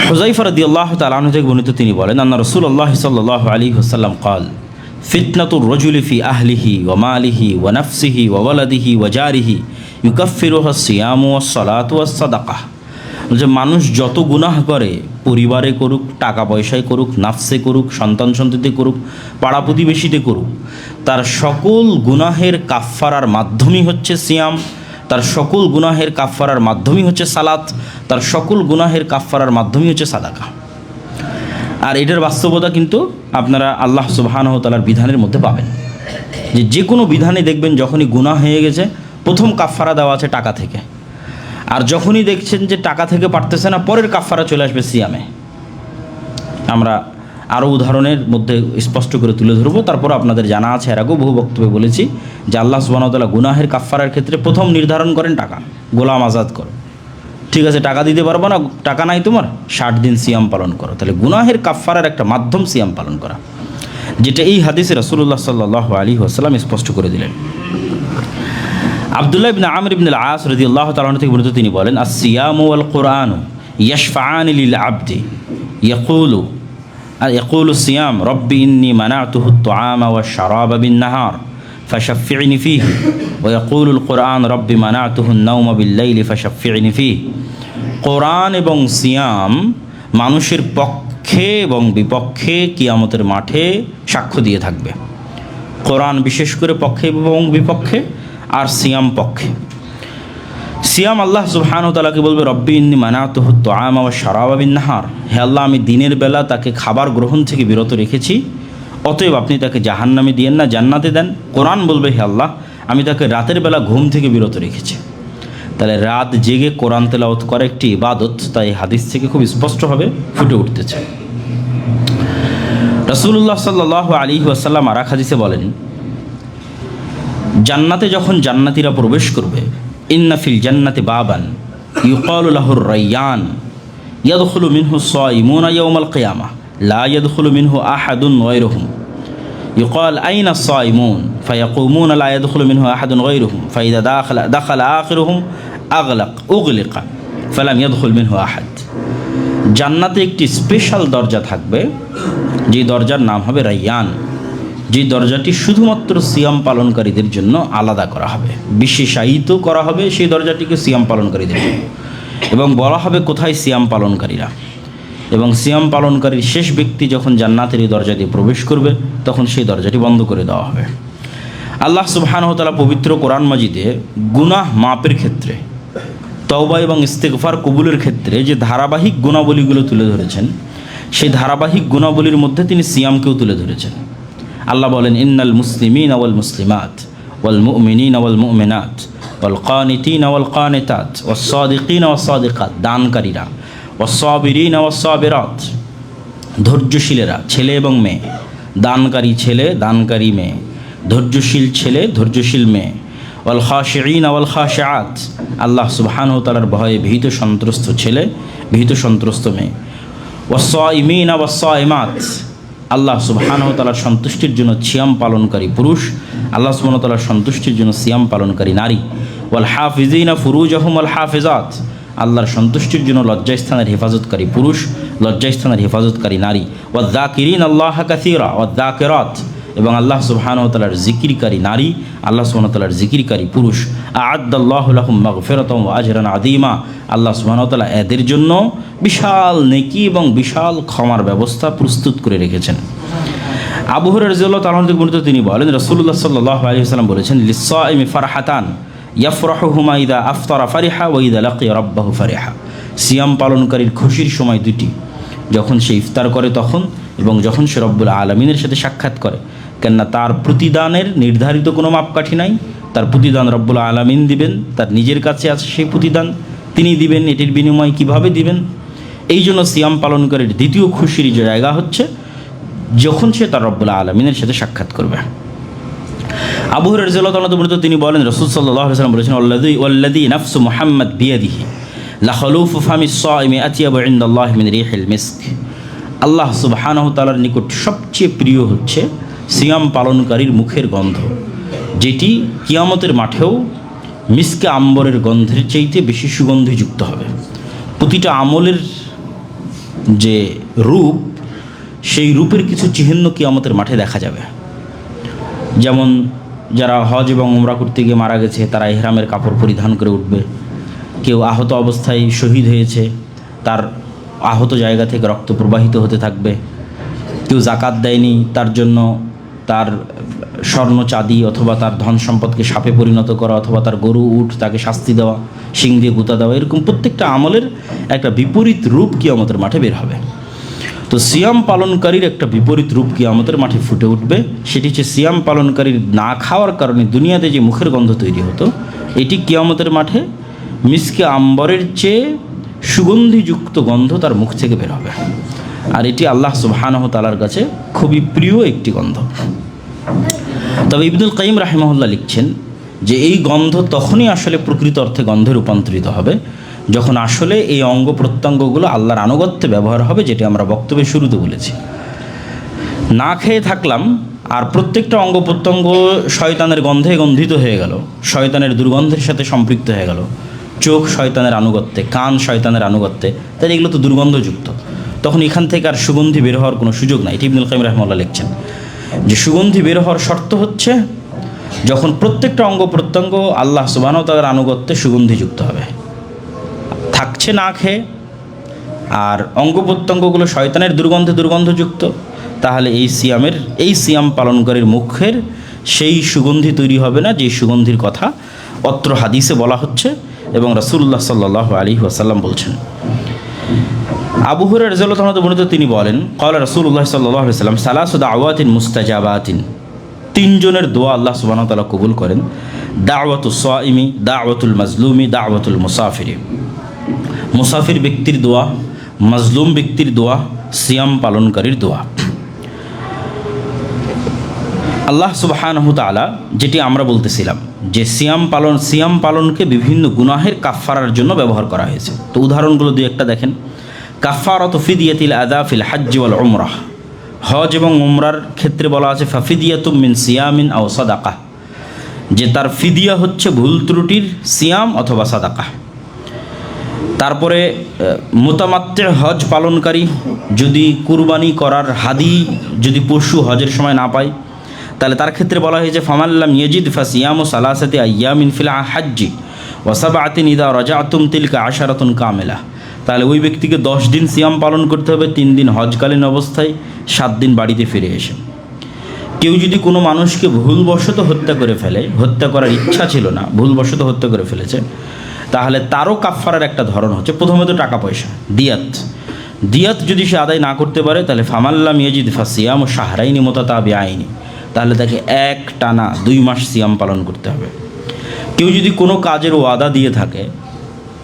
A: হুযায়ফা রাদিয়াল্লাহু তাআলা আনহু থেকে বর্ণিত, তিনি বলেন, আন্না রাসূলুল্লাহ সাল্লাল্লাহু আলাইহি ওয়াসাল্লাম قال ফিতনাতুর রাজুলি ফি আহলিহি ওয়া মালিহি ওয়া নাফসিহি ওয়া ওয়ালাদিহি ওয়া জারিহি ইউকাফিরুহা সিয়ামু ওয়াস সালাতু ওয়াস সাদাকাহ। যে মানুষ যত গুনাহ করে, পরিবারে করুক, টাকা পয়সায় করুক, নাফসে করুক, সন্তান সন্ততিতে করুক, পাড়া প্রতিবেশীতে করুক, তার সকল গুনাহের কাফফারার মাধ্যমই হচ্ছে সিয়াম, তার সকল গুনাহের কাফফারার মাধ্যমই হচ্ছে সালাত, তার সকল গুনাহের কাফফারার মাধ্যমই হচ্ছে সাদাকা। আর এটার বাস্তবতা কিন্তু আপনারা আল্লাহ সুবহানাহু ওয়া তাআলার বিধানের মধ্যে পাবেন। যে কোনো বিধানে দেখবেন যখনই গুনাহ হয়ে গেছে, প্রথম কাফফারা দেওয়া আছে টাকা থেকে। আর যখনই দেখছেন যে টাকা থেকে পারতেছে না, পরের কাফারা চলে আসবে সিয়ামে। আমরা আরও উদাহরণের মধ্যে স্পষ্ট করে তুলে ধরবো। তারপর আপনাদের জানা আছে, এর আগেও বহু বক্তব্যে বলেছি যে আল্লাহ সুবহানাহু ওয়া তাআলা গুনাহের কাফারার ক্ষেত্রে প্রথম নির্ধারণ করেন টাকা, গোলাম আজাদ করো। ঠিক আছে, টাকা দিতে পারবো না, টাকা নাই তোমার, 60 দিন সিয়াম পালন করো। তাহলে গুনাহের কাফারার একটা মাধ্যম সিয়াম পালন করা, যেটা এই হাদিসে রাসূলুল্লাহ সাল্লাল্লাহু আলাইহি ওয়াসাল্লাম স্পষ্ট করে দিলেন। আব্দুল্লাহ ইবনে আমর ইবনে আল-আস রাদিয়াল্লাহু তাআলা আনহু থেকে বর্ণিত, তিনি বলেন, আস-সিয়ামু ওয়াল কুরআনু ইয়াশফাআনি লিল আবদি ইয়াকুলু সিয়াম রব্বি ইন্নী মানাতুহু আত-তুআমা ওয়াশ-শারাবা বিন-নাহার ফাশাফি'নি ফীহি ওয়া ইয়াকুলুল কুরআন রব্বি মানাতুহু আন-নাওমা বিল-লাইলি ফাশাফি'নি ফীহি। কোরআন এবং সিয়াম মানুষের পক্ষে এবং বিপক্ষে কিয়ামতের মাঠে সাক্ষ্য দিয়ে থাকবে। কোরআন বিশেষ করে পক্ষে এবং বিপক্ষে, আর সিয়াম পক্ষে। সিয়াম আল্লাহ সুবহানাহু ওয়া তাআলাকে বলবে, রব্বি ইন্নী মানাতুহু আত-তুআমা ওয়াশ-শারাবা বিন-নাহার, হে আল্লাহ, আমি দিনের বেলা তাকে খাবার গ্রহণ থেকে বিরত রেখেছি, অতএব আপনি তাকে জাহান্নামে দিয়েন না, জান্নাতে দেন। কোরআন বলবে, হে আল্লাহ, আমি তাকে রাতের বেলা ঘুম থেকে বিরত রেখেছি। তাহলে রাত জেগে কোরআন তেলাওয়াত করা একটি ইবাদত, তাই হাদিস থেকে খুব স্পষ্টভাবে ফুটে উঠতেছে। রাসূলুল্লাহ সাল্লাল্লাহু আলাইহি ওয়াসাল্লাম আর এক হাদিসে বলেন, জান্নাতে যখন জান্নাতীরা প্রবেশ করবে, ইন্না ফিল জান্নাতি বাবান ইউকালু লাহুর রায়্যান ইয়াদখুলু মিনহু সাইমুনা ইয়াওমাল কিয়ামাহ লা ইয়াদখুলু মিনহু আহাদুন গায়রুহুম يقال أين الصائمون فيقومون لا يدخل منه أحد غيرهم فإذا دخل آخرهم أغلق فلم يدخل منه أحد। জান্নাতে একটি স্পেশাল দরজা থাকবে, যে দরজার নাম হবে রায়্যান, যে দরজাটি শুধুমাত্র সিয়াম পালনকারীদের জন্য আলাদা করা হবে, বিশেষায়িত করা হবে সেই দরজাটিকে সিয়াম পালনকারীদের জন্য, এবং বলা হবে কোথায় সিয়াম পালনকারীরা। এবং সিয়াম পালনকারীর শেষ ব্যক্তি যখন জান্নাতের এই দরজা দিয়ে প্রবেশ করবে, তখন সেই দরজাটি বন্ধ করে দেওয়া হবে। আল্লাহ সুবহানাহু ওয়া তাআলা পবিত্র কোরআন মাজিদে গুনাহ মাপের ক্ষেত্রে, তওবা এবং ইস্তিগফার কবুলের ক্ষেত্রে যে ধারাবাহিক গুণাবলীগুলো তুলে ধরেছেন, সেই ধারাবাহিক গুণাবলীর মধ্যে তিনি সিয়ামকেও তুলে ধরেছেন। আল্লাহ বলেন, ইন্নাল মুসলিমিনা ওয়াল মুসলিমাত ওয়াল মুমিনিনা ওয়াল মুমিনাত ওয়াল কানিতিনা ওয়াল কানিতাত ওয়াস সাদিকিনা ওয়াস সাদিকাত, দানকারীরা, ওয়াস-সাবিরিনা ওয়াস-সাবিরাত, ধৈর্যশীলেরা, ছেলে এবং মেয়ে, দানকারী ছেলে, দানকারী মেয়ে, ধৈর্যশীল ছেলে, ধৈর্যশীল মেয়ে, ওয়াল খাশিঈনা ওয়াল খাশিআত, আল্লাহ সুবহানাহু ওয়া তাআলার ভয়ে ভীত সন্ত্রস্ত ছেলে, ভীত সন্ত্রস্ত মেয়ে, ওয়াস-সাইমিনা ওয়াস-সাইমাত, আল্লাহ সুবহানাহু ওয়া তাআলার সন্তুষ্টির জন্য সিয়াম পালনকারী পুরুষ, আল্লাহ সুবহানাহু ওয়া তাআলার সন্তুষ্টির জন্য সিয়াম পালনকারী নারী, ওয়াল হাফিজিনা ফুরুজাহুম ওয়াল হাফিজাত, আল্লাহর সন্তুষ্টির জন্য লজ্জাস্থানের হেফাজতকারী পুরুষ, লজ্জাস্থানের হেফাজতকারী নারী, ওয়ায-যাকিরিন আল্লাহ কাসীরা ওয়ায-যাকিরাত, এবং আল্লাহ সুবহানাহু ওয়া তাআলার জিকিরকারী নারী, আল্লাহ সুবহানাহু ওয়া তাআলার জিকিরকারী পুরুষ। আ'আদ্দাল্লাহু লাহুম মাগফিরাতান ওয়া আজরান আযীমা, আল্লাহ সুবহানাহু ওয়া তাআলা এদের জন্য বিশাল নেকি এবং বিশাল ক্ষমার ব্যবস্থা প্রস্তুত করে রেখেছেন। আবু হুরায়রা রাদিয়াল্লাহু তাআলা থেকে বর্ণিত, তিনি বলেন, রাসূলুল্লাহ সাল্লাল্লাহু আলাইহি ওয়াসাল্লাম বলেছেন, লিস-সাইমি ফারহাতান ইয়াফরাহুহুমা ইযা আফতারা ফারিহা ওয়া ইযা লাকিয়া রাব্বাহু ফারিহা। সিয়াম পালনকারীর খুশির সময় দুটি, যখন সে ইফতার করে তখন, এবং যখন সে রব্বুল আলামিনের সাথে সাক্ষাৎ করে। কেননা তার প্রতিদানের নির্ধারিত কোনো মাপকাঠি নাই, তার প্রতিদান রব্বুল আলামিন দিবেন, তার নিজের কাছে আছে সেই প্রতিদান, তিনি দিবেন। এটির বিনিময় কিভাবে দিবেন? এই জন্য সিয়াম পালনকারীর দ্বিতীয় খুশির জায়গা হচ্ছে যখন সে তার রব্বুল আলামিনের সাথে সাক্ষাৎ করবে। আবু হুরায়রা রাদিয়াল্লাহু তাআলা বর্ণিত, তিনি বলেন, রাসূল সাল্লাল্লাহু আলাইহি ওয়াসাল্লাম বলেছেন, ওয়াল্লাযী নাফসু মুহাম্মাদ বিয়াদিহি লা খালুফু ফামিস সাইমি আতিয়াবু ইনদাল্লাহি মিন রিহিল মিস্ক। আল্লাহ সুবহানাহু ওয়া তাআলার নিকট সবচেয়ে প্রিয় হচ্ছে সিয়াম পালনকারীর মুখের গন্ধ, যেটি কিয়ামতের মাঠেও মিসকে আম্বরের গন্ধের চাইতে বেশি সুগন্ধিযুক্ত হবে। প্রতিটা আমলের যে রূপ, সেই রূপের কিছু চিহ্ন কিয়ামতের মাঠে দেখা যাবে। যেমন যারা হজ এবং উমরা করতে গিয়ে মারা গেছে, তারা ইহরামের কাপড় পরিধান করে উঠবে। কেউ আহত অবস্থায় শহীদ হয়েছে, তার আহত জায়গা থেকে রক্ত প্রবাহিত হতে থাকবে। কেউ জাকাত দেয়নি, তার জন্য তার স্বর্ণ চাঁদি অথবা তার ধন সম্পদকে সাপে পরিণত করা, অথবা তার গরু উট তাকে শাস্তি দেওয়া, শিং দিয়ে গুঁতা দেওয়া, এরকম প্রত্যেকটা আমলের একটা বিপরীত রূপ কিয়ামতের মাঠে বের হবে। তো সিয়াম পালনকারীর একটা বিপরীত রূপ কিয়ামতের মাঠে ফুটে উঠবে। সেটি হচ্ছে সিয়াম পালনকারীর না খাওয়ার কারণে দুনিয়াতে যে মুখের গন্ধ তৈরি হতো, এটি কিয়ামতের মাঠে মিসকে আম্বরের চেয়ে সুগন্ধিযুক্ত গন্ধ তার মুখ থেকে বের হবে, আর এটি আল্লাহ সুবহানাহু ওয়া তাআলার কাছে খুবই প্রিয় একটি গন্ধ। তবে ইবনুল কাইয়িম রাহিমাহুল্লাহ লিখছেন যে এই গন্ধ তখনই আসলে প্রকৃত অর্থে গন্ধে রূপান্তরিত হবে যখন আসলে এই অঙ্গ প্রত্যঙ্গগুলো আল্লাহর আনুগত্যে ব্যবহার হবে, যেটি আমরা বক্তব্যের শুরুতে বলেছি। না খেয়ে থাকলাম আর প্রত্যেকটা অঙ্গ প্রত্যঙ্গ শয়তানের গন্ধে গন্ধিত হয়ে গেল, শয়তানের দুর্গন্ধের সাথে সম্পৃক্ত হয়ে গেল, চোখ শয়তানের আনুগত্যে, কান শয়তানের আনুগত্যে, তাহলে এগুলো তো দুর্গন্ধযুক্ত। তখন এখান থেকে আর সুগন্ধি বের হওয়ার কোনো সুযোগ নাই। এটি ইবনুল কাইয়িম রাহিমাহুল্লাহ লিখছেন যে সুগন্ধি বের হওয়ার শর্ত হচ্ছে যখন প্রত্যেকটা অঙ্গ প্রত্যঙ্গ আল্লাহ সুবহানাহু ওয়া তাআলার আনুগত্যে সুগন্ধিযুক্ত হবে। থাকছে না খেয়ে আর অঙ্গ প্রত্যঙ্গগুলো শয়তানের দুর্গন্ধযুক্ত, তাহলে এই সিয়াম পালনকারীর মুখের সেই সুগন্ধি তৈরি হবে না যে সুগন্ধির কথা অত্র হাদিসে বলা হচ্ছে এবং রাসূলুল্লাহ সাল্লাল্লাহু আলাইহি ওয়াসাল্লাম বলছেন। আবু হুরায়রা রাদিয়াল্লাহু তাআলা বর্ণিত তিনি বলেন, ক্বালা রাসূলুল্লাহ সাল্লাল্লাহু আলাইহি ওয়াসাল্লাম সালাসু দাওয়াতিন মুস্তাজাবাতিন, তিনজনের দোয়া আল্লাহ সুবহানাহু ওয়া তাআলা কবুল করেন। দাওয়াতুস সাইমি, দাওয়াতুল মাজলুমি, দাওয়াতুল মুসাফিরি। মুসাফির ব্যক্তির দোয়া, মাজলুম ব্যক্তির দোয়া, সিয়াম পালনকারীর দোয়া। আল্লাহ সুবহানাহু ওয়া তাআলা যেটি আমরা বলতেছিলাম যে সিয়াম পালনকে বিভিন্ন গুনাহের কাফফারার জন্য ব্যবহার করা হয়েছে। তো উদাহরণগুলো দুই একটা দেখেন। কাফফারাতু ফিদিয়াতিল আদা ফিল হজ্জ ওয়াল উমরাহ, হজ এবং উমরার ক্ষেত্রে বলা আছে ফাফিদিয়াতুম মিন সিয়ামিন আও সাদাকাহ, যে তার ফিদিয়া হচ্ছে ভুল ত্রুটির সিয়াম অথবা সাদাকা। তারপরে মুতামাত্তি হজ পালনকারী যদি কুরবানি করার হাদি যদি পশু হজের সময় না পায়, তাহলে তার ক্ষেত্রে বলা হয়েছে ফামাল্লাম ইয়াজিদ ফাসিয়ামু সালাসাতি আইয়ামিন ফিল হাজ্জি ওয়া সাবআতিন ইযা রাজাতুম তিলকা আশারাতুন কামিলা, তাহলে ওই ব্যক্তিকে 10 দিন সিয়াম পালন করতে হবে, 3 দিন হজকালীন অবস্থায়, 7 দিন বাড়িতে ফিরে এসে। কেউ যদি কোনো মানুষকে ভুলবশত হত্যা করে ফেলে, হত্যা করার ইচ্ছা ছিল না, ভুলবশত হত্যা করে ফেলেছে, তাহলে তারও কাফফারার একটা ধরন হচ্ছে প্রথমত টাকা পয়সা, দিয়াত যদি সে আদায় না করতে পারে তাহলে ফামাল্লাম ইয়াজিদ ফাসিয়ামু শাহরাইনি মুতাতাবিআইনি, তাহলে তাকে এক টানা 2 মাস সিয়াম পালন করতে হবে। কেউ যদি কোনো কাজের ওয়াদা দিয়ে থাকে,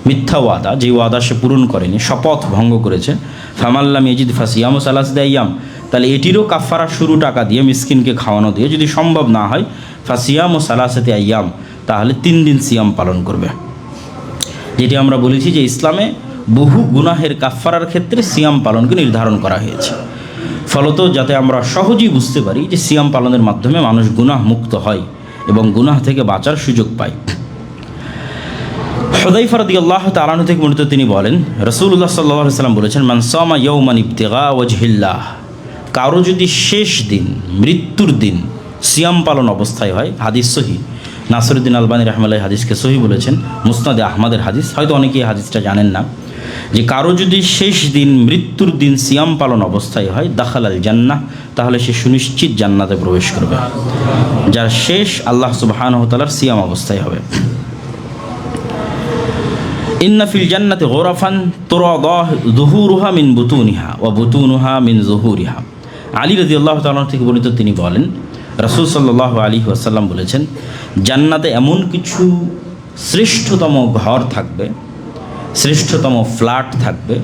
A: মিথ্যা ওয়াদা, যে ওয়াদা সে পূরণ করেনি, শপথ ভঙ্গ করেছে, ফামাল্লাম ইয়াজিদ ফাসিয়ামু সালাসাতি আইয়াম, তাহলে এটিরও কাফফারা শুরু টাকা দিয়ে মিসকিনকে খাওয়ানো দিয়ে, যদি সম্ভব না হয় ফাসিয়ামু সালাসাতি আইয়াম, তাহলে 3 দিন সিয়াম পালন করবে। যেটি আমরা বলেছি যে ইসলামে বহু গুনাহের কাফফারার ক্ষেত্রে সিয়াম পালনকে নির্ধারণ করা হয়েছে, ফলত যাতে আমরা সহজেই বুঝতে পারি যে সিয়াম পালনের মাধ্যমে মানুষ গুনাহ মুক্ত হয় এবং গুনাহ থেকে বাঁচার সুযোগ পায়। হুযায়ফা রাদিয়াল্লাহু তাআলা আনহু থেকে বর্ণিত তিনি বলেন, রাসূলুল্লাহ সাল্লাল্লাহু আলাইহি ওয়াসাল্লাম বলেছেন, মান সামা ইয়াওমান ইবতিগা ওয়াজহিল্লাহ, কারো যদি শেষ দিন, মৃত্যুর দিন সিয়াম পালন অবস্থায় হয়, হাদিস সহিহ, নাসিরউদ্দিন আলবানী রাহমাতুল্লাহি হাদিসকে সহিহ বলেছেন, মুসনাদে আহমদের হাদিস, হয়তো অনেকেই হাদিসটা জানেন না, যে কারো যদি শেষ দিন, মৃত্যুর দিন সিয়াম পালন অবস্থায় হয়, দাখালাল জান্নাহ, তাহলে সে সুনিশ্চিত জান্নাতে প্রবেশ করবে, যার শেষ আল্লাহ সুবহানাহু ওয়া তাআলার সিয়াম অবস্থায় হবে। ইন্না ফিল জান্নাতি গুরাফান তুরা যুহুরুহা মিন বুতুনিহা ওয়া বুতুনুহা মিন যুহুরিহা। আলী রাদিয়াল্লাহু তাআলা থেকে বর্ণিত তিনি বলেন, রাসূল সাল্লাল্লাহু আলাইহি ওয়াসাল্লাম বলেছেন, জান্নাতে এমন কিছু শ্রেষ্ঠতম ঘর থাকবে, শ্রেষ্ঠতম ফ্ল্যাট থাকবে,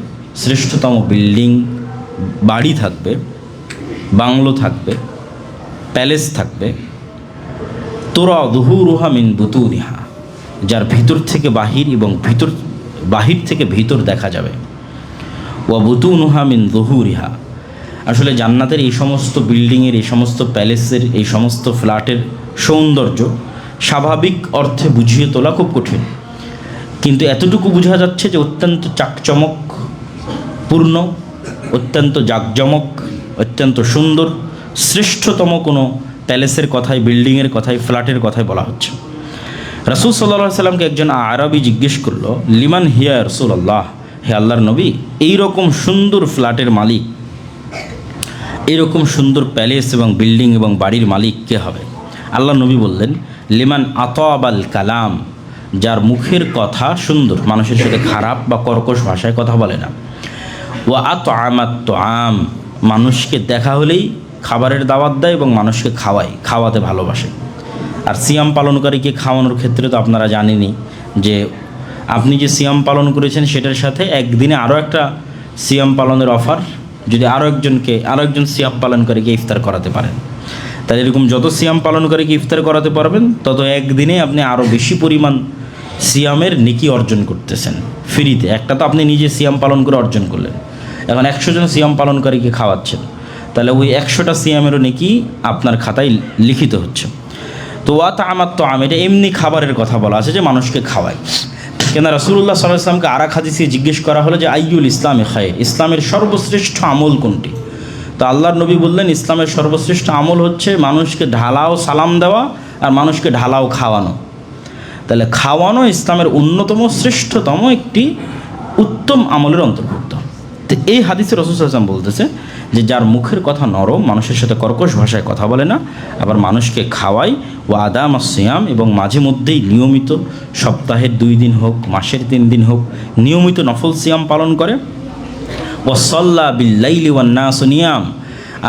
A: শ্রেষ্ঠতম বিল্ডিং, বাড়ি থাকবে, বাংলো থাকবে, প্যালেস থাকবে, তুরা যুহুরুহা মিন বুতুনিহা, যার ভিতর থেকে বাহির এবং বাহির থেকে ভিতর দেখা যাবে, ওয়া বুতুনুহা মিন যুহুরিহা। আসলে জান্নাতের এই সমস্ত বিল্ডিংয়ের, এই সমস্ত প্যালেসের, এই সমস্ত ফ্ল্যাটের সৌন্দর্য স্বাভাবিক অর্থে বুঝিয়ে তোলা খুব কঠিন, কিন্তু এতটুকু বোঝা যাচ্ছে যে অত্যন্ত চাকচমকপূর্ণ, অত্যন্ত জাঁকজমক, অত্যন্ত সুন্দর, শ্রেষ্ঠতম কোনো প্যালেসের কথাই, বিল্ডিংয়ের কথাই, ফ্ল্যাটের কথাই বলা হচ্ছে। রাসূল সাল্লাল্লাহু আলাইহি সাল্লামকে একজন আরবি জিজ্ঞেস করলো, লিমান হিয়া রাসূলুল্লাহ, হে আল্লাহর নবী, এইরকম সুন্দর ফ্ল্যাটের মালিক, এরকম সুন্দর প্যালেস এবং বিল্ডিং এবং বাড়ির মালিক কে হবে? আল্লাহ নবী বললেন, লিমান আতাবাল কালাম, যার মুখের কথা সুন্দর, মানুষের সাথে খারাপ বা কর্কশ ভাষায় কথা বলে না, ওয়া আতআমাত তুআম, মানুষকে দেখা হলেই খাবারের দাওয়াত দেয় এবং মানুষকে খাওয়াতে ভালোবাসে। আর সিয়াম পালনকারীকে খাওয়ানোর ক্ষেত্রে তো আপনারা জানেনই যে আপনি যে সিয়াম পালন করেছেন সেটার সাথে একদিনে আরও একটা সিয়াম পালনের অফার, যদি আরও একজন সিয়াম পালনকারীকে ইফতার করাতে পারেন, তাহলে এরকম যত সিয়াম পালনকারীকে ইফতার করাতে পারবেন তত একদিনে আপনি আরও বেশি পরিমাণ সিয়ামের নেকি অর্জন করতেছেন ফ্রিতে। একটা তো আপনি নিজে সিয়াম পালন করে অর্জন করলেন, এখন 100 জন সিয়াম পালনকারীকে খাওয়াচ্ছেন, তাহলে ওই 100টা সিয়ামেরও নেকি আপনার খাতায় লিখিত হচ্ছে। তো এটা এমনি খাবারের কথা বলা আছে যে মানুষকে খাওয়ায়। কেন রাসূলুল্লাহ সাল্লাল্লাহু আলাইহি ওয়াসাল্লামকে আরেক হাদিসে জিজ্ঞেস করা হলো যে আইয়ুল ইসলামে খায়র, ইসলামের সর্বশ্রেষ্ঠ আমল কোনটি? তো আল্লাহর নবী বললেন ইসলামের সর্বশ্রেষ্ঠ আমল হচ্ছে মানুষকে ঢালাও সালাম দেওয়া আর মানুষকে ঢালাও খাওয়ানো। তাহলে খাওয়ানো ইসলামের অন্যতম শ্রেষ্ঠতম একটি উত্তম আমলের অন্তর্ভুক্ত। তো এই হাদিসে রাসূল সাল্লাল্লাহু আলাইহি ওয়াসাল্লাম বলতেছে যে যার মুখের কথা নরম, মানুষের সাথে কর্কশ ভাষায় কথা বলে না, আবার মানুষকে খাওয়ায়, ও আদাম সিয়াম, এবং মাঝে মধ্যেই নিয়মিত সপ্তাহের 2 দিন হোক, মাসের 3 দিন হোক, নিয়মিত নফল সিয়াম পালন করে, ওয়াসাল্লা বিল্লাইলি ওয়ান নাসু নিয়াম,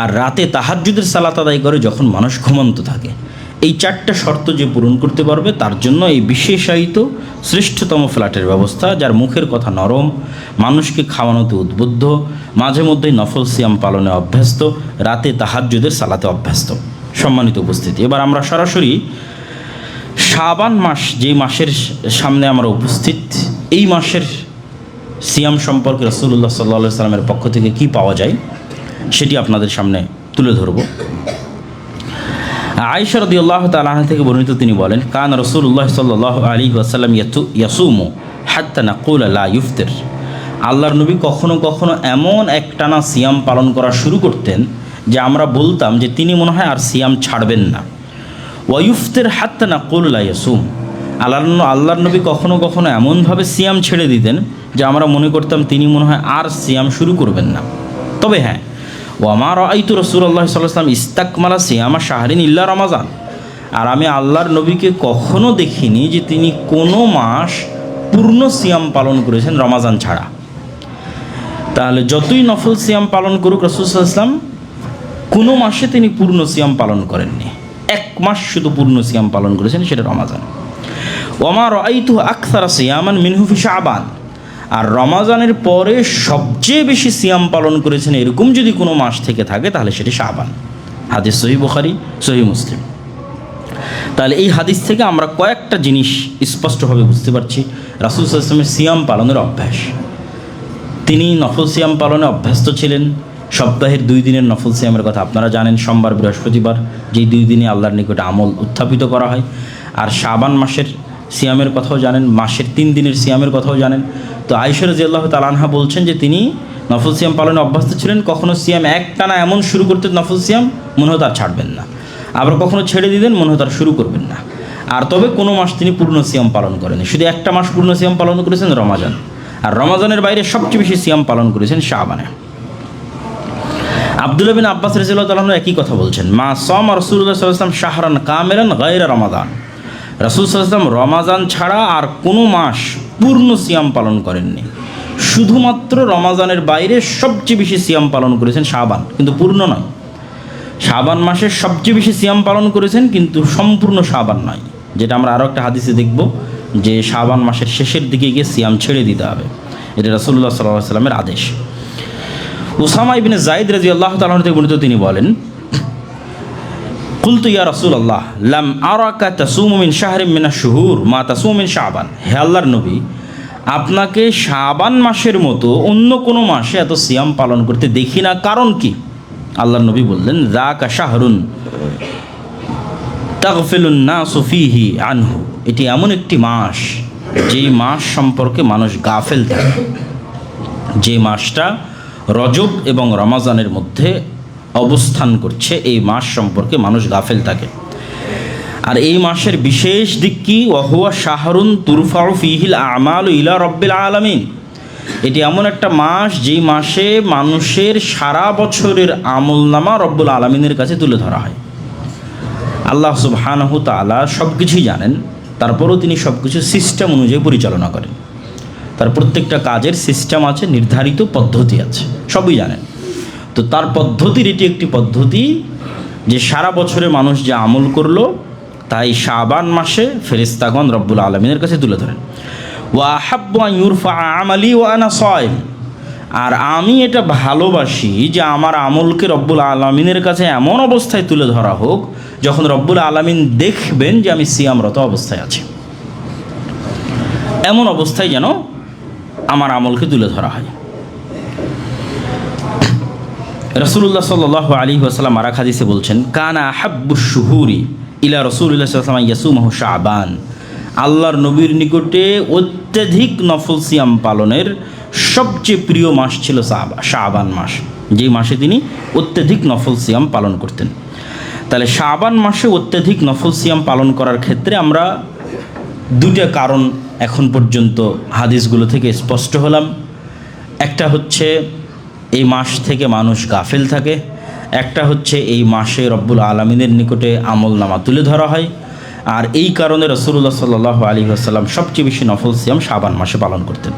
A: আর রাতে তাহাজ্জুদের সালাত আদায় করে যখন মানুষ ঘুমন্ত থাকে। এই 4টা শর্ত যে পূরণ করতে পারবে তার জন্য এই বিশেষায়িত শ্রেষ্ঠতম ফ্ল্যাটের ব্যবস্থা। যার মুখের কথা নরম, মানুষকে খাওয়ানোতে উদ্বুদ্ধ, মাঝে মধ্যেই নফল সিয়াম পালনে অভ্যস্ত, রাতে তাহাজ্জুদের সালাতে অভ্যস্ত। সম্মানিত উপস্থিতি, এবার আমরা সরাসরি শাবান মাস, যে মাসের সামনে আমরা উপস্থিত, এই মাসের সিয়াম সম্পর্কে রাসূলুল্লাহ সাল্লাল্লাহু আলাইহি ওয়াসাল্লামের পক্ষ থেকে কি পাওয়া যায় সেটি আপনাদের সামনে তুলে ধরব। আয়েশা রাদিয়াল্লাহু তাআলা আনহা থেকে বর্ণিত, তিনি বলেন কান রাসূলুল্লাহ সাল্লাল্লাহু আলাইহি ওয়াসাল্লাম ইয়াসুমু হাত্তা নাকুলা লা ইফতির। আল্লাহর নবী কখনো কখনো এমন একটানা সিয়াম পালন করা শুরু করতেন যে আমরা বলতাম যে তিনি মনে হয় আর সিয়াম ছাড়বেন না। ওয়া ইফতির হাত্তা নাকুলা লা ইয়াসুম। আল্লাহর নবী কখনো কখনো এমনভাবে সিয়াম ছেড়ে দিতেন যে আমরা মনে করতাম তিনি মনে হয় আর সিয়াম শুরু করবেন না। তবে হ্যাঁ, ওমা রাআইতু রাসূলুল্লাহ সাল্লাল্লাহু আলাইহি ওয়াসাল্লাম ইস্তাকমালা সিয়ামা শাহরিন ইল্লা রমাজান। আর আমি আল্লাহর নবীকে কখনো দেখিনি যে তিনি কোনো মাস পূর্ণ সিয়াম পালন করেছেন রমাজান ছাড়া। তাহলে যতই নফল সিয়াম পালন করুক রাসূল সাল্লাল্লাহু আলাইহি ওয়াসাল্লাম কোনো মাসে তিনি পূর্ণ সিয়াম পালন করেননি। 1 মাস শুধু পূর্ণ সিয়াম পালন করেছেন, সেটা রমাজান। ওমা রাআইতু আকসারা সিয়ামান মিনহু ফি শাবান। আর রমাজানের পরে সবচেয়ে বেশি সিয়াম পালন করেছেন এরকম যদি কোনো মাস থেকে থাকে তাহলে সেটি শাবান। হাদিস সহিহ বুখারী, সহিহ মুসলিম। তাহলে এই হাদিস থেকে আমরা কয়েকটা জিনিস স্পষ্টভাবে বুঝতে পারছি। রাসূল সাল্লাল্লাহু আলাইহি ওয়াসাল্লামের সিয়াম পালনের অভ্যাস, তিনি নফল সিয়াম পালনে অভ্যস্ত ছিলেন। সপ্তাহের 2 দিনের নফল সিয়ামের কথা আপনারা জানেন, সোমবার বৃহস্পতিবার, যেই 2 দিনে আল্লাহর নিকটে আমল উত্থাপিত করা হয়। আর শাবান মাসের সিয়ামের কথাও জানেন, মাসের 3 দিনের সিয়ামের কথাও জানেন। তো আয়েশা রাদিয়াল্লাহু তাআলা আনহা বলছেন যে তিনি নফল সিয়াম পালনে অভ্যস্ত ছিলেন। কখনো সিয়াম একটানা এমন শুরু করতেন নফল সিয়াম মনে হতো আর ছাড়বেন না, আবার কখনো ছেড়ে দিতেন মনে হতো আর শুরু করবেন না। আর তবে কোনো মাস তিনি পূর্ণ সিয়াম পালন করেন, শুধু একটা মাস পূর্ণ সিয়াম পালন করেছেন রমাজান। আর রমাজানের বাইরে সবচেয়ে বেশি সিয়াম পালন করেছেন শাবানে। আব্দুল্লাহ বিন আব্বাস রাদিয়াল্লাহু তাআলা একই কথা বলছেন, মা সাম রাসূলুল্লাহ সাল্লাল্লাহু আলাইহি ওয়াসাল্লাম শাহরান কামিলান গায়রা রমাদান। রাসূল সাল্লাল্লাহু আলাইহি ওয়াসাল্লাম রমাজান ছাড়া আর কোনো মাস পূর্ণ সিয়াম পালন করেননি। শুধুমাত্র রমাজানের বাইরে সবচেয়ে বেশি সিয়াম পালন করেছেন শাবান, কিন্তু পূর্ণ নয়। শাবান মাসে সবচেয়ে বেশি সিয়াম পালন করেছেন কিন্তু সম্পূর্ণ শাবান নয়, যেটা আমরা আরও একটা হাদিসে দেখব যে শাবান মাসের শেষের দিকে গিয়ে সিয়াম ছেড়ে দিতে হবে। এটা রাসূলুল্লাহ সাল্লাল্লাহু আলাইহি ওয়াসাল্লামের আদেশ। উসামা ইবনে যায়েদ রাদিয়াল্লাহু তাআলা থেকে বর্ণিত, তিনি বলেন কুলতু ইয়া রাসূলুল্লাহ লাম আরাকা তাসুমু মিন শাহরিন মিনাশ শুহুর মা তাসুমু মিন শাবান। হে আল্লাহর নবী, আপনাকে শাবান মাসের মতো অন্য কোনো মাসে এত সিয়াম পালন করতে দেখি না, কারণ কি? আল্লাহর নবী বললেন যাকা শাহরুন তাগফিলুন নাসু ফীহি আনহু। এটি এমন একটি মাস যেই মাস সম্পর্কে মানুষ গাফেল থাকে, যে মাসটা রজব এবং রমাজানের মধ্যে অবস্থান করছে, এই মাস সম্পর্কে মানুষ গাফেল থাকে। আর এই মাসের বিশেষ দিক কি? ওয়াহুয়া শাহরুন তুরফাউ ফীহিল আমালু ইলা রাব্বিল আলামিন। এটি এমন একটা মাস যেই মাসে মানুষের সারা বছরের আমলনামা রব্বুল আলামিনের কাছে তুলে ধরা হয়। আল্লাহ সুবহানাহু তাআলা সব কিছুই জানেন, তারপরেও তিনি সব কিছু সিস্টেম অনুযায়ী পরিচালনা করেন। তার প্রত্যেকটা কাজের সিস্টেম আছে, নির্ধারিত পদ্ধতি আছে, সবই জানেন। তো তার পদ্ধতির এটি একটি পদ্ধতি যে সারা বছরে মানুষ যে আমল করলো তাই শাবান মাসে ফেরেশতাগণ রব্বুল আলামিনের কাছে তুলে ধরেন। ওয়া আহাব্বু আন ইউরফা আমালি ওয়া আনা সাইম, আর আমি এটা ভালোবাসি যে আমার আমলকে রব্বুল আলামিনের কাছে এমন অবস্থায় তুলে ধরা হোক যখন রব্বুল আলামিন দেখবেন যে আমি সিয়ামরত অবস্থায় আছি, এমন অবস্থায় যেন আমার আমলকে তুলে ধরা হয়। রাসূলুল্লাহ সাল্লাল্লাহু আলাইহি ওয়াসাল্লাম আর এক হাদিসে বলছেন, কানা আহাব্বুশ শুহুরি ইলা রাসূলিল্লাহ সাল্লাল্লাহু আলাইহি ওয়াসাল্লাম ইয়াসুমহু শাবান, আল্লাহর নবীর নিকটে অত্যধিক নফল সিয়াম পালনের সবচেয়ে প্রিয় মাস ছিল শাবান মাস, যেই মাসে তিনি অত্যধিক নফল সিয়াম পালন করতেন। তাহলে শাবান মাসে অত্যধিক নফল সিয়াম পালন করার ক্ষেত্রে আমরা দুইটা কারণ এখন পর্যন্ত হাদিসগুলো থেকে স্পষ্ট হলাম। একটা হচ্ছে এই মাস থেকে মানুষ গাফেল থাকে, একটা হচ্ছে এই মাসে রব্বুল আলামিনের নিকটে আমল নামা তুলে ধরা হয়, আর এই কারণে রাসূলুল্লাহ সাল্লাল্লাহু আলাইহি ওয়াসাল্লাম সবচেয়ে বেশি নফল সিয়াম শাবান মাসে পালন করতেন।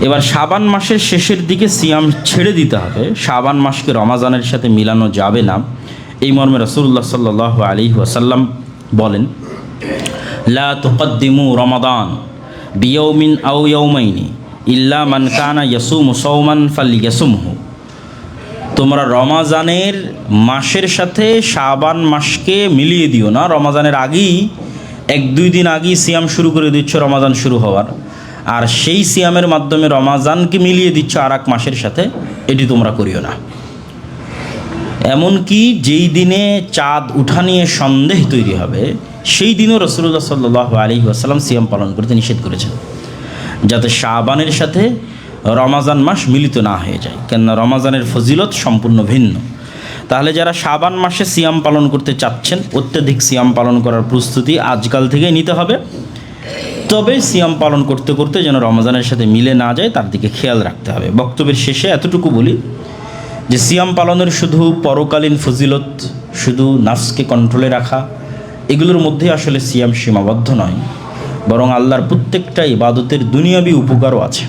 A: এবার শাবান মাসের শেষের দিকে সিয়াম ছেড়ে দিতে হবে, শাবান মাসকে রমাজানের সাথে মিলানো যাবে না, এই মর্মে রাসূলুল্লাহ সাল্লাল্লাহু আলাইহি ওয়াসাল্লাম বলেন, লা তুকদ্দিমু রমাদান বিয়াউমিন আও ইয়াউমাইনি ইল্লা মান কানা ইয়াসুমু সাওমান ফালইয়াসুমহু, তোমরা রমাজানের মাসের সাথে শাবান মাসকে মিলিয়ে দিও না, রমাজানের আগেই 1-2 দিন আগেই সিয়াম শুরু করে দিচ্ছ রমাজান শুরু হওয়ার, আর সেই সিয়ামের মাধ্যমে রমাজানকে মিলিয়ে দিচ্ছ আর এক মাসের সাথে, এটি তোমরা করিও না। এমনকি যেই দিনে চাঁদ উঠা নিয়ে সন্দেহ তৈরি হবে সেই দিনও রাসূলুল্লাহ সাল্লাল্লাহু আলাইহি ওয়াসাল্লাম সিয়াম পালন করতে নিষেধ করেছেন, যাতে শাবানের সাথে রমাজান মাস মিলিত না হয়ে যায়, কেননা রমাজানের ফজিলত সম্পূর্ণ ভিন্ন। তাহলে যারা শাবান মাসে সিয়াম পালন করতে চাচ্ছেন, অত্যধিক সিয়াম পালন করার প্রস্তুতি আজকাল থেকেই নিতে হবে, তবে সিয়াম পালন করতে করতে যেন রমাজানের সাথে মিলে না যায় তার দিকে খেয়াল রাখতে হবে। বক্তব্যের শেষে এতটুকু বলি যে সিয়াম পালনের শুধু পরকালীন ফজিলত, শুধু নাফসকে কন্ট্রোলে রাখা, এগুলোর মধ্যে আসলে সিয়াম সীমাবদ্ধ নয়, বরং আল্লাহর প্রত্যেকটা ইবাদতের দুনিয়াবি উপকারও আছে।